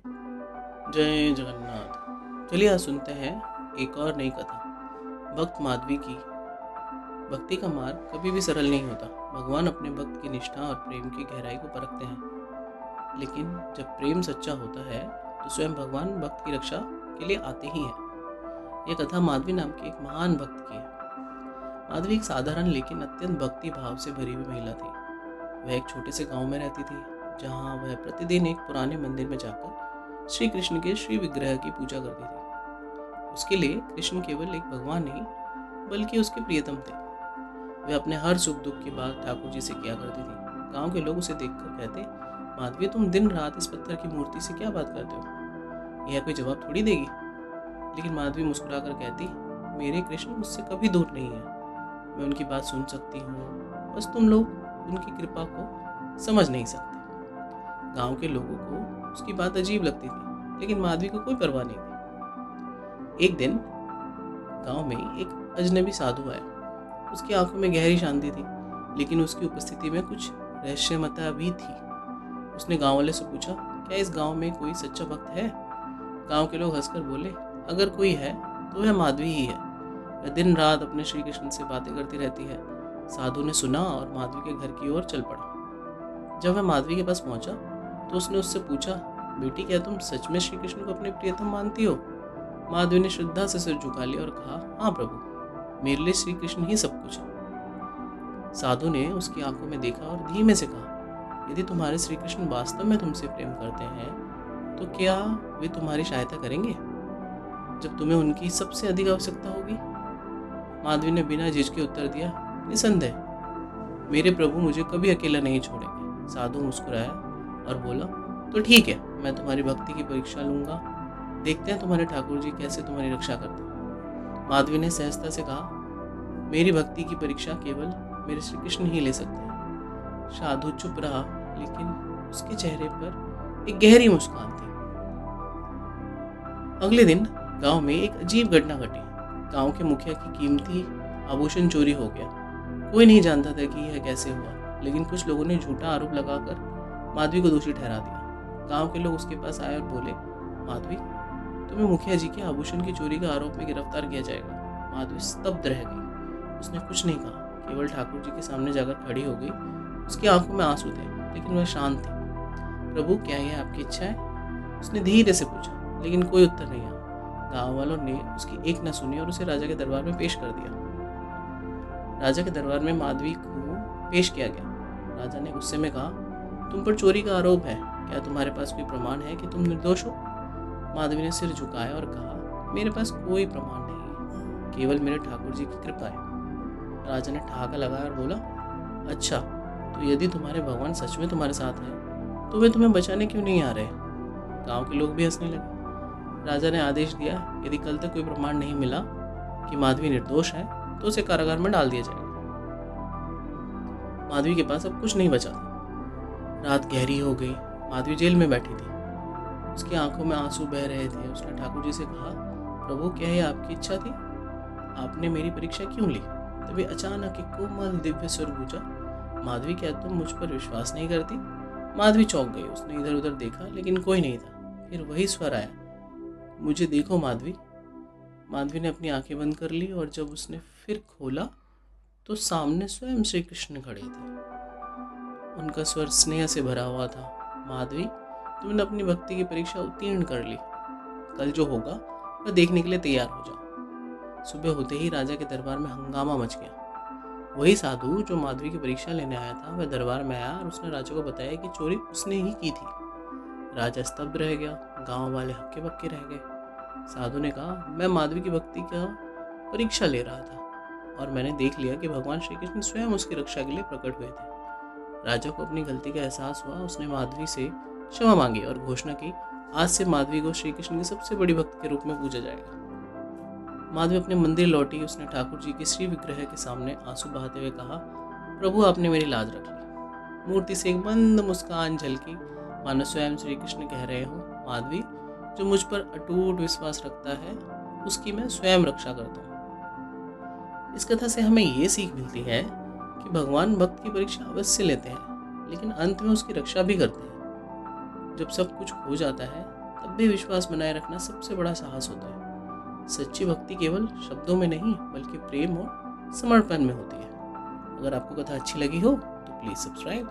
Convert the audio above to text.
जय जगन्नाथ। चलिए आज सुनते हैं एक और नई कथा। भक्त माधवी की। भक्ति का मार्ग कभी भी सरल नहीं होता। भगवान अपने भक्त की निष्ठा और प्रेम की गहराई को परखते हैं, लेकिन जब प्रेम सच्चा होता है तो स्वयं भगवान भक्त की रक्षा के लिए आते ही हैं। यह कथा माधवी नाम की एक महान भक्त की है। माधवी एक साधारण लेकिन अत्यंत भक्ति भाव से भरी हुई महिला थी। वह एक छोटे से गांव में रहती थी, जहां वह प्रतिदिन एक पुराने मंदिर में जाकर श्री कृष्ण के श्री विग्रह की पूजा करती थी। उसके लिए कृष्ण केवल एक भगवान नहीं, बल्कि उसके प्रियतम थे। वे अपने हर सुख दुख की बात ठाकुर जी से किया करती थी। गांव के लोग उसे देखकर कहते, माधवी तुम दिन रात इस पत्थर की मूर्ति से क्या बात करते हो? यह कोई जवाब थोड़ी देगी। लेकिन माधवी मुस्कुराकर कहती, मेरे कृष्ण मुझसे कभी दूर नहीं है। मैं उनकी बात सुन सकती हूँ, बस तुम लोग उनकी कृपा को समझ नहीं सकते। गांव के लोगों को उसकी बात अजीब लगती थी, लेकिन माधवी को कोई परवाह नहीं थी। एक दिन गांव में एक अजनबी साधु आया। उसकी आंखों में गहरी शांति थी, लेकिन उसकी उपस्थिति में कुछ रहस्यमयता भी थी। उसने गांव वाले से पूछा, क्या इस गांव में कोई सच्चा भक्त है? गांव के लोग हंसकर बोले, अगर कोई है तो वह माधवी ही है। वह दिन रात अपने श्री कृष्ण से बातें करती रहती है। साधु ने सुना और माधवी के घर की ओर चल पड़ा। जब वह माधवी के पास पहुंचा तो उसने उससे पूछा, बेटी क्या तुम सच में श्री कृष्ण को अपने प्रियतम मानती हो? माधवी ने श्रद्धा से सिर झुका लिया और कहा, हाँ प्रभु, मेरे लिए श्री कृष्ण ही सब कुछ है। साधु ने उसकी आंखों में देखा और धीमे से कहा, यदि तुम्हारे श्री कृष्ण वास्तव में तुमसे प्रेम करते हैं तो क्या वे तुम्हारी सहायता करेंगे जब तुम्हें उनकी सबसे अधिक आवश्यकता होगी? माधवी ने बिना झिझके उत्तर दिया, निसंदेह, मेरे प्रभु मुझे कभी अकेला नहीं छोड़ेंगे। साधु मुस्कुराया और बोला, तो ठीक है, मैं तुम्हारी भक्ति की परीक्षा लूंगा। देखते हैं तुम्हारे ठाकुर जी कैसे तुम्हारी रक्षा करते हैं। माधवी ने सहजता से कहा, मेरी भक्ति की परीक्षा केवल मेरे श्री कृष्ण ही ले सकते हैं। साधु चुप रहा, लेकिन उसके चेहरे पर एक गहरी मुस्कान थी। अगले दिन गांव में एक अजीब घटना घटी। गांव के मुखिया की कीमती आभूषण चोरी हो गया। कोई नहीं जानता था कि यह कैसे हुआ, लेकिन कुछ लोगों ने झूठा आरोप लगाकर माधवी को दोषी ठहरा दिया। गांव के लोग उसके पास आए और बोले, माधवी, तुम्हें मुखिया जी के आभूषण की चोरी का आरोप में गिरफ्तार किया जाएगा। माधवी स्तब्ध रह गई। उसने कुछ नहीं कहा, केवल ठाकुर जी के सामने जाकर खड़ी हो गई। उसकी आंखों में आंसू थे, लेकिन वह शांत थी। प्रभु, क्या यह आपकी इच्छा है? उसने धीरे से पूछा, लेकिन कोई उत्तर नहीं आया। गांव वालों ने उसकी एक न सुनी और उसे राजा के दरबार में पेश कर दिया। राजा के दरबार में माधवी को पेश किया गया। राजा ने गुस्से में कहा, तुम पर चोरी का आरोप है, क्या तुम्हारे पास कोई प्रमाण है कि तुम निर्दोष हो? माधवी ने सिर झुकाया और कहा, मेरे पास कोई प्रमाण नहीं है, केवल मेरे ठाकुर जी की कृपा है। राजा ने ठहाका लगाया और बोला, अच्छा, तो यदि तुम्हारे भगवान सच में तुम्हारे साथ हैं तो वे तुम्हें बचाने क्यों नहीं आ रहे? गांव के लोग भी हंसने लगे। राजा ने आदेश दिया, यदि कल तक कोई प्रमाण नहीं मिला कि माधवी निर्दोष है तो उसे कारागार में डाल दिया जाएगा। माधवी के पास अब कुछ नहीं बचा था। रात गहरी हो गई। माधवी जेल में बैठी थी। उसकी आंखों में आंसू बह रहे थे। उसने ठाकुर जी से कहा, प्रभु, क्या यह आपकी इच्छा थी? आपने मेरी परीक्षा क्यों ली? तभी अचानक एक कोमल दिव्य स्वर गूंजा, माधवी, क्या तुम मुझ पर विश्वास नहीं करती? माधवी चौंक गई। उसने इधर उधर देखा, लेकिन कोई नहीं था। फिर वही स्वर आया, मुझे देखो माधवी। माधवी ने अपनी आंखें बंद कर ली और जब उसने फिर खोला तो सामने स्वयं श्री कृष्ण खड़े थे। उनका स्वर स्नेह से भरा हुआ था, माधवी, तुमने अपनी भक्ति की परीक्षा उत्तीर्ण कर ली। कल जो होगा वह देखने के लिए तैयार हो जाओ। सुबह होते ही राजा के दरबार में हंगामा मच गया। वही साधु जो माधवी की परीक्षा लेने आया था, वह दरबार में आया और उसने राजा को बताया कि चोरी उसने ही की थी। राजा स्तब्ध रह गया। गांव वाले हक्के बक्के रह गए। साधु ने कहा, मैं माधवी की भक्ति का परीक्षा ले रहा था और मैंने देख लिया कि भगवान श्री कृष्ण स्वयं उसकी रक्षा के लिए प्रकट हुए थे। राजा को अपनी गलती का एहसास हुआ। उसने माधवी से क्षमा मांगी और घोषणा की, आज से माधवी को श्री कृष्ण की सबसे बड़ी भक्त के रूप में पूजा जाएगा। माधवी अपने मंदिर लौटी। उसने ठाकुर जी के श्री विग्रह के सामने आंसू बहाते हुए कहा, प्रभु, आपने मेरी लाज रख ली। मूर्ति से एक मंद मुस्कान झलकी, मानो स्वयं श्री कृष्ण कह रहे हो, माधवी, जो मुझ पर अटूट विश्वास रखता है उसकी मैं स्वयं रक्षा करता हूँ। इस कथा से हमें ये सीख मिलती है कि भगवान भक्त की परीक्षा अवश्य लेते हैं, लेकिन अंत में उसकी रक्षा भी करते हैं। जब सब कुछ खो जाता है तब भी विश्वास बनाए रखना सबसे बड़ा साहस होता है। सच्ची भक्ति केवल शब्दों में नहीं बल्कि प्रेम और समर्पण में होती है। अगर आपको कथा अच्छी लगी हो तो प्लीज़ सब्सक्राइब।